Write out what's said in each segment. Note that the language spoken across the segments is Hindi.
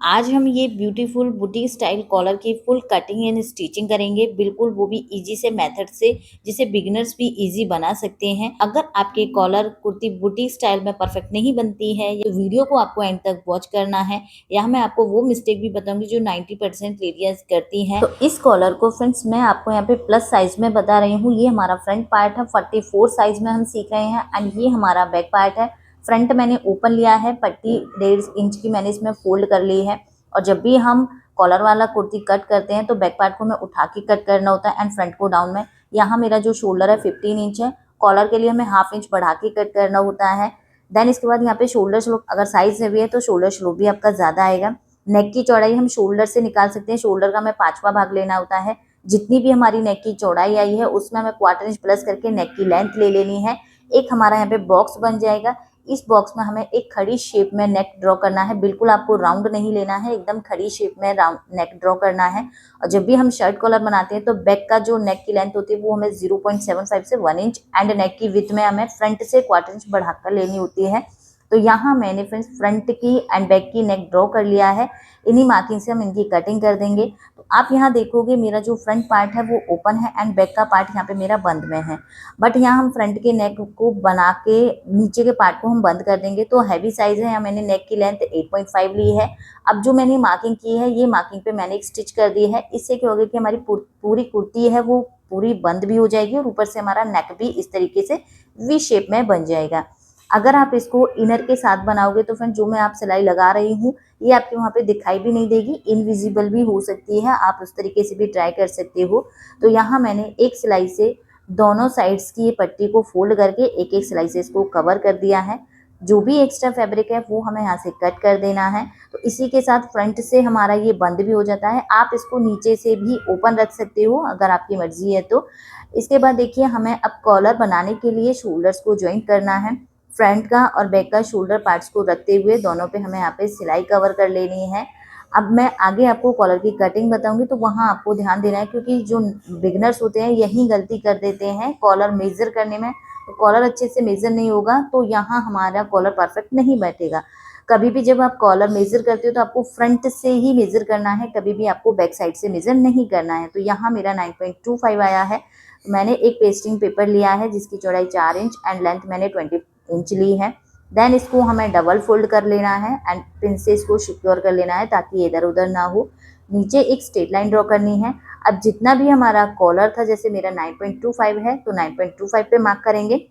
आज हम ये ब्यूटीफुल बुटीक स्टाइल कॉलर की फुल कटिंग एंड स्टिचिंग करेंगे, बिल्कुल वो भी इजी से मेथड से, जिसे बिगिनर्स भी इजी बना सकते हैं। अगर आपके कॉलर कुर्ती बुटीक स्टाइल में परफेक्ट नहीं बनती है, ये वीडियो को आपको एंड तक वॉच करना है। यहाँ मैं आपको वो मिस्टेक भी बताऊंगी जो 90% लेडीज करती हैं। तो इस कॉलर को फ्रेंड्स मैं आपको यहाँ पे प्लस साइज में बता रही हूँ। ये हमारा फ्रंट पार्ट है, 44 साइज में हम सीख रहे हैं। एंड ये हमारा बैक पार्ट है। फ्रंट मैंने ओपन लिया है, पट्टी 1.5 इंच की मैंने इसमें फोल्ड कर ली है। और जब भी हम कॉलर वाला कुर्ती कट करते हैं तो बैक पार्ट को हमें उठा के कट करना होता है एंड फ्रंट को डाउन में। यहाँ मेरा जो शोल्डर है 15 इंच है, कॉलर के लिए हमें हाफ इंच बढ़ा के कट करना होता है। देन इसके बाद यहाँ पे शोल्डर स्लोप, अगर साइज हैवी है तो शोल्डर स्लोप भी आपका ज्यादा आएगा। नेक की चौड़ाई हम शोल्डर से निकाल सकते हैं, शोल्डर का हमें 5वां भाग लेना होता है। जितनी भी हमारी नेक की चौड़ाई आई है उसमें हमें 1/4 इंच प्लस करके नेक की लेंथ ले लेनी है। एक हमारा यहाँ पे बॉक्स बन जाएगा। इस बॉक्स में हमें एक खड़ी शेप में नेक ड्रॉ करना है, बिल्कुल आपको राउंड नहीं लेना है, एकदम खड़ी शेप में राउंड नेक ड्रॉ करना है। और जब भी हम शर्ट कॉलर बनाते हैं तो बैक का जो नेक की लेंथ होती है वो हमें 0.75 से 1 इंच एंड नेक की विड्थ में हमें फ्रंट से 1/4 इंच बढ़ाकर लेनी होती है। तो यहाँ मैंने फ्रेंड्स फ्रंट की एंड बैक की नेक ड्रॉ कर लिया है। इन्हीं मार्किंग से हम इनकी कटिंग कर देंगे। तो आप यहाँ देखोगे मेरा जो फ्रंट पार्ट है वो ओपन है एंड बैक का पार्ट यहाँ पे मेरा बंद में है। बट यहाँ हम फ्रंट के नेक को बना के नीचे के पार्ट को हम बंद कर देंगे। तो हैवी साइज है, यहाँ मैंने नेक की लेंथ 8.5 ली है। अब जो मैंने मार्किंग की है ये मार्किंग पे मैंने एक स्टिच कर दी है। इससे क्या होगा कि हमारी पूरी कुर्ती है वो पूरी बंद भी हो जाएगी और ऊपर से हमारा नेक भी इस तरीके से वी शेप में बन जाएगा। अगर आप इसको इनर के साथ बनाओगे तो फ्रेंड जो मैं आप सिलाई लगा रही हूँ ये आपके वहाँ पे दिखाई भी नहीं देगी, इनविजिबल भी हो सकती है। आप उस तरीके से भी ट्राई कर सकते हो। तो यहाँ मैंने एक सिलाई से दोनों साइड्स की ये पट्टी को फोल्ड करके एक एक सिलाई से इसको कवर कर दिया है। जो भी एक्स्ट्रा फैब्रिक है वो हमें यहाँ से कट कर देना है। तो इसी के साथ फ्रंट से हमारा ये बंद भी हो जाता है। आप इसको नीचे से भी ओपन रख सकते हो अगर आपकी मर्जी है तो। इसके बाद देखिए हमें अब कॉलर बनाने के लिए शोल्डर्स को ज्वाइन करना है। फ्रंट का और बैक का शोल्डर पार्ट्स को रखते हुए दोनों पे हमें यहाँ पे सिलाई कवर कर लेनी है। अब मैं आगे आपको कॉलर की कटिंग बताऊंगी तो वहाँ आपको ध्यान देना है, क्योंकि जो बिगनर्स होते हैं यही गलती कर देते हैं कॉलर मेजर करने में। तो कॉलर अच्छे से मेजर नहीं होगा तो यहाँ हमारा कॉलर परफेक्ट नहीं बैठेगा। कभी भी जब आप कॉलर मेजर करते हो तो आपको फ्रंट से ही मेजर करना है, कभी भी आपको बैक साइड से मेजर नहीं करना है। तो यहाँ मेरा 9.25 आया है। मैंने एक पेस्टिंग पेपर लिया है जिसकी चौड़ाई 4 इंच एंड लेंथ मैंने 20 इंच ली है। देन इसको हमें डबल फोल्ड कर लेना है एंड पिन से इसको सिक्योर कर लेना है ताकि इधर उधर ना हो। नीचे एक स्ट्रेट लाइन ड्रॉ करनी है। अब जितना भी हमारा कॉलर था, जैसे मेरा 9.25 है तो 9.25 पे मार्क करेंगे।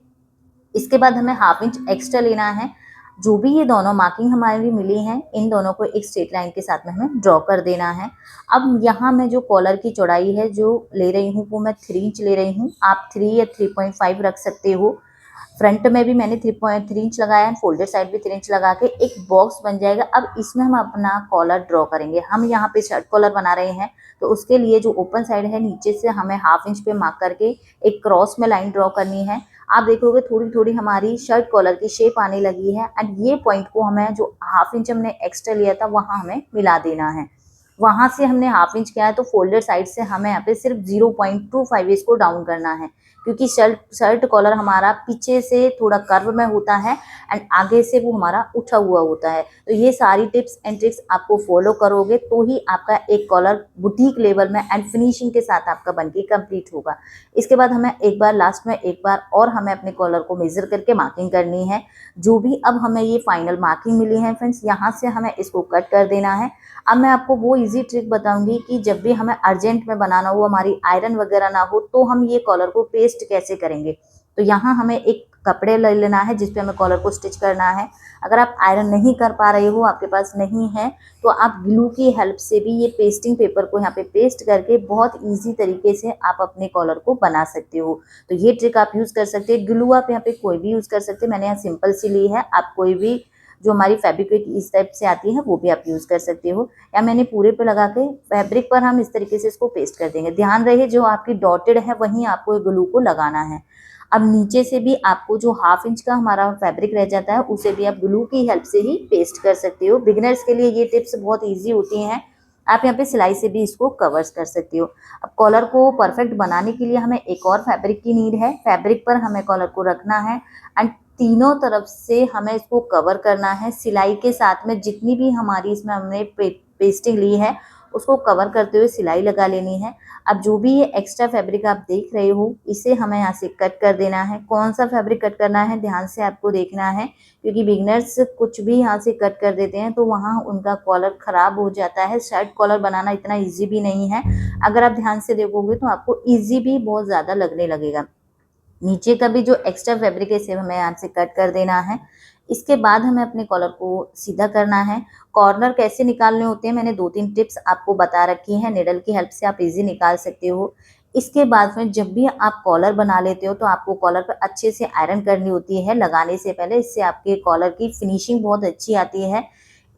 इसके बाद हमें हाफ इंच एक्स्ट्रा लेना है। जो भी ये दोनों मार्किंग हमारी मिली हैं इन दोनों को एक स्ट्रेट लाइन के साथ में हमें ड्रॉ कर देना है। अब यहाँ मैं जो कॉलर की चौड़ाई है जो ले रही हूँ वो मैं 3 इंच ले रही हूँ। आप 3 या 3.5 रख सकते हो। फ्रंट में भी मैंने 3.3 इंच लगाया है, फोल्डेड साइड भी 3 इंच लगा के एक बॉक्स बन जाएगा। अब इसमें हम अपना कॉलर ड्रॉ करेंगे। हम यहाँ पे शर्ट कॉलर बना रहे हैं तो उसके लिए जो ओपन साइड है नीचे से हमें हाफ इंच पे मार्क करके एक क्रॉस में लाइन ड्रॉ करनी है। आप देखोगे थोड़ी थोड़ी हमारी शर्ट कॉलर की शेप आने लगी है एंड ये पॉइंट को हमें जो हाफ इंच हमने एक्स्ट्रा लिया था वहां हमें मिला देना है। वहां से हमने हाफ इंच किया है तो फोल्डेड साइड से हमें यहाँ पे सिर्फ 0.25 इसको डाउन करना है, क्योंकि शर्ट कॉलर हमारा पीछे से थोड़ा कर्व में होता है एंड आगे से वो हमारा उठा हुआ होता है। तो ये सारी टिप्स एंड ट्रिक्स आपको फॉलो करोगे तो ही आपका एक कॉलर बुटीक लेवल में एंड फिनिशिंग के साथ आपका बनके कंप्लीट होगा। इसके बाद हमें एक बार लास्ट में एक बार और हमें अपने कॉलर को मेजर करके मार्किंग करनी है। जो भी अब हमें ये फाइनल मार्किंग मिली है फ्रेंड्स, यहाँ से हमें इसको कट कर देना है। अब मैं आपको वो इजी ट्रिक बताऊंगी कि जब भी हमें अर्जेंट में बनाना हो, हमारी आयरन वगैरह ना हो, तो हम ये कॉलर को पेस्ट कैसे करेंगे। तो यहाँ हमें एक कपड़े ले लेना है जिसपे हमें कॉलर को स्टिच करना है। अगर आप आयरन नहीं कर पा रहे हो, आपके पास नहीं है, तो आप ग्लू की हेल्प से भी ये पेस्टिंग पेपर को यहाँ पे पेस्ट करके बहुत ईजी तरीके से आप अपने कॉलर को बना सकते हो। तो ये ट्रिक आप यूज कर सकते हैं। ग्लू आप यहाँ पे कोई भी यूज कर सकते हैं, मैंने यहाँ सिंपल सी ली है। आप कोई भी जो हमारी फैब्रिक इस टाइप से आती है वो भी आप यूज कर सकते हो। या मैंने पूरे पे लगा के फैब्रिक पर हम इस तरीके से इसको पेस्ट कर देंगे। ध्यान रहे जो आपकी डॉटेड है वहीं आपको ग्लू को लगाना है। अब नीचे से भी आपको जो हाफ इंच का हमारा फैब्रिक रह जाता है उसे भी आप ग्लू की हेल्प से ही पेस्ट कर सकते हो। बिगिनर्स के लिए ये टिप्स बहुत ईजी होती हैं। आप यहाँ पे सिलाई से भी इसको कवर्स कर सकते हो। अब कॉलर को परफेक्ट बनाने के लिए हमें एक और फैब्रिक की नीड है। फैब्रिक पर हमें कॉलर को रखना है एंड तीनों तरफ से हमें इसको कवर करना है। सिलाई के साथ में जितनी भी हमारी इसमें हमने पेस्टिंग ली है उसको कवर करते हुए सिलाई लगा लेनी है। अब जो भी ये एक्स्ट्रा फैब्रिक आप देख रहे हो इसे हमें यहाँ से कट कर देना है। कौन सा फैब्रिक कट करना है ध्यान से आपको देखना है, क्योंकि बिगनर्स कुछ भी यहाँ से कट कर देते हैं तो वहाँ उनका कॉलर खराब हो जाता है। शर्ट कॉलर बनाना इतना ईजी भी नहीं है। अगर आप ध्यान से देखोगे तो आपको ईजी भी बहुत ज़्यादा लगने लगेगा। नीचे का भी जो एक्स्ट्रा फैब्रिक है इसे हमें यहाँ से कट कर देना है। इसके बाद हमें अपने कॉलर को सीधा करना है। कॉर्नर कैसे निकालने होते हैं मैंने 2-3 टिप्स आपको बता रखी हैं, निडल की हेल्प से आप इजी निकाल सकते हो। इसके बाद में जब भी आप कॉलर बना लेते हो तो आपको कॉलर पर अच्छे से आयरन करनी होती है लगाने से पहले, इससे आपके कॉलर की फिनिशिंग बहुत अच्छी आती है।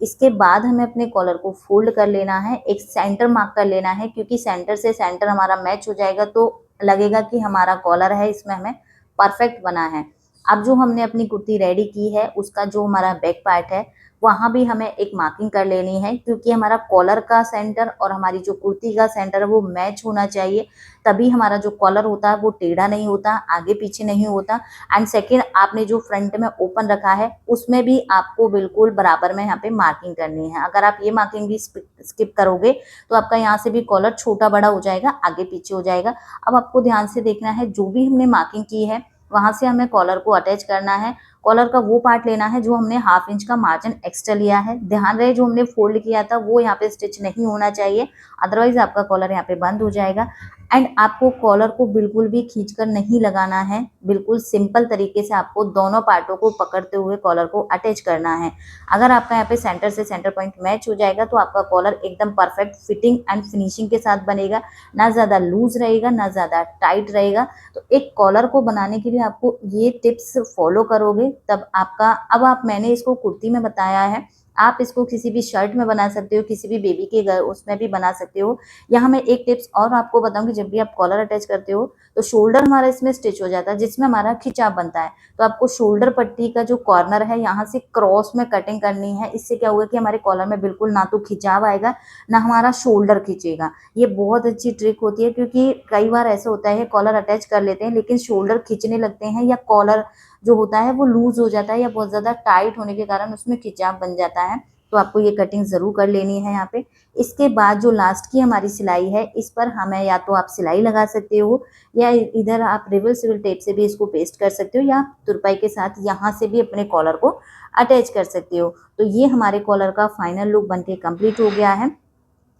इसके बाद हमें अपने कॉलर को फोल्ड कर लेना है, एक सेंटर मार्क कर लेना है, क्योंकि सेंटर से सेंटर हमारा मैच हो जाएगा तो लगेगा कि हमारा कॉलर है इसमें हमें परफेक्ट बना है। अब जो हमने अपनी कुर्ती रेडी की है उसका जो हमारा बैक पार्ट है वहाँ भी हमें एक मार्किंग कर लेनी है, क्योंकि हमारा कॉलर का सेंटर और हमारी जो कुर्ती का सेंटर है वो मैच होना चाहिए, तभी हमारा जो कॉलर होता है वो टेढ़ा नहीं होता, आगे पीछे नहीं होता। एंड सेकेंड, आपने जो फ्रंट में ओपन रखा है उसमें भी आपको बिल्कुल बराबर में यहाँ पे मार्किंग करनी है। अगर आप ये मार्किंग भी स्किप करोगे तो आपका यहाँ से भी कॉलर छोटा बड़ा हो जाएगा, आगे पीछे हो जाएगा। अब आपको ध्यान से देखना है, जो भी हमने मार्किंग की है वहां से हमें कॉलर को अटैच करना है। कॉलर का वो पार्ट लेना है जो हमने 1/2 इंच का मार्जिन एक्स्ट्रा लिया है। ध्यान रहे जो हमने फोल्ड किया था वो यहाँ पे स्टिच नहीं होना चाहिए, अदरवाइज आपका कॉलर यहाँ पे बंद हो जाएगा। एंड आपको कॉलर को बिल्कुल भी खींचकर नहीं लगाना है, बिल्कुल सिंपल तरीके से आपको दोनों पार्टों को पकड़ते हुए कॉलर को अटैच करना है। अगर आपका यहाँ पे सेंटर से सेंटर पॉइंट मैच हो जाएगा तो आपका कॉलर एकदम परफेक्ट फिटिंग एंड फिनिशिंग के साथ बनेगा, ना ज़्यादा लूज रहेगा ना ज़्यादा टाइट रहेगा। तो एक कॉलर को बनाने के लिए आपको ये टिप्स फॉलो करोगे तब आपका, अब आप मैंने इसको कुर्ती में बताया है, आप इसको किसी भी शर्ट में बना सकते हो, किसी भी बेबी के घर उसमें भी बना सकते हो। यहाँ मैं एक टिप्स और आपको बताऊंगी, जब भी आप कॉलर अटैच करते हो तो शोल्डर हमारा इसमें स्टिच हो जाता है जिसमें हमारा खिंचाव बनता है, तो आपको शोल्डर पट्टी का जो कॉर्नर है यहाँ से क्रॉस में कटिंग करनी है। इससे क्या होगा कि हमारे कॉलर में बिल्कुल ना तो खिंचाव आएगा ना हमारा शोल्डर खींचेगा। ये बहुत अच्छी ट्रिक होती है, क्योंकि कई बार ऐसा होता है कॉलर अटैच कर लेते हैं लेकिन शोल्डर खींचने लगते हैं या कॉलर जो होता है वो लूज हो जाता है या बहुत ज़्यादा टाइट होने के कारण उसमें खिंचाव बन जाता है। तो आपको ये कटिंग ज़रूर कर लेनी है यहाँ पे। इसके बाद जो लास्ट की हमारी सिलाई है इस पर हमें या तो आप सिलाई लगा सकते हो या इधर आप रिवर्सिबल टेप से भी इसको पेस्ट कर सकते हो, या तुरपाई के साथ यहाँ से भी अपने कॉलर को अटैच कर सकते हो। तो ये हमारे कॉलर का फाइनल लुक बनके कंप्लीट हो गया है।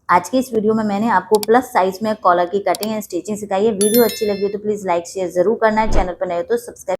आज की इस वीडियो में मैंने आपको प्लस साइज में कॉलर की कटिंग एंड स्टिचिंग सिखाई है। वीडियो अच्छी लगी हो तो प्लीज़ लाइक शेयर जरूर करना है, चैनल पर नए हो तो सब्सक्राइब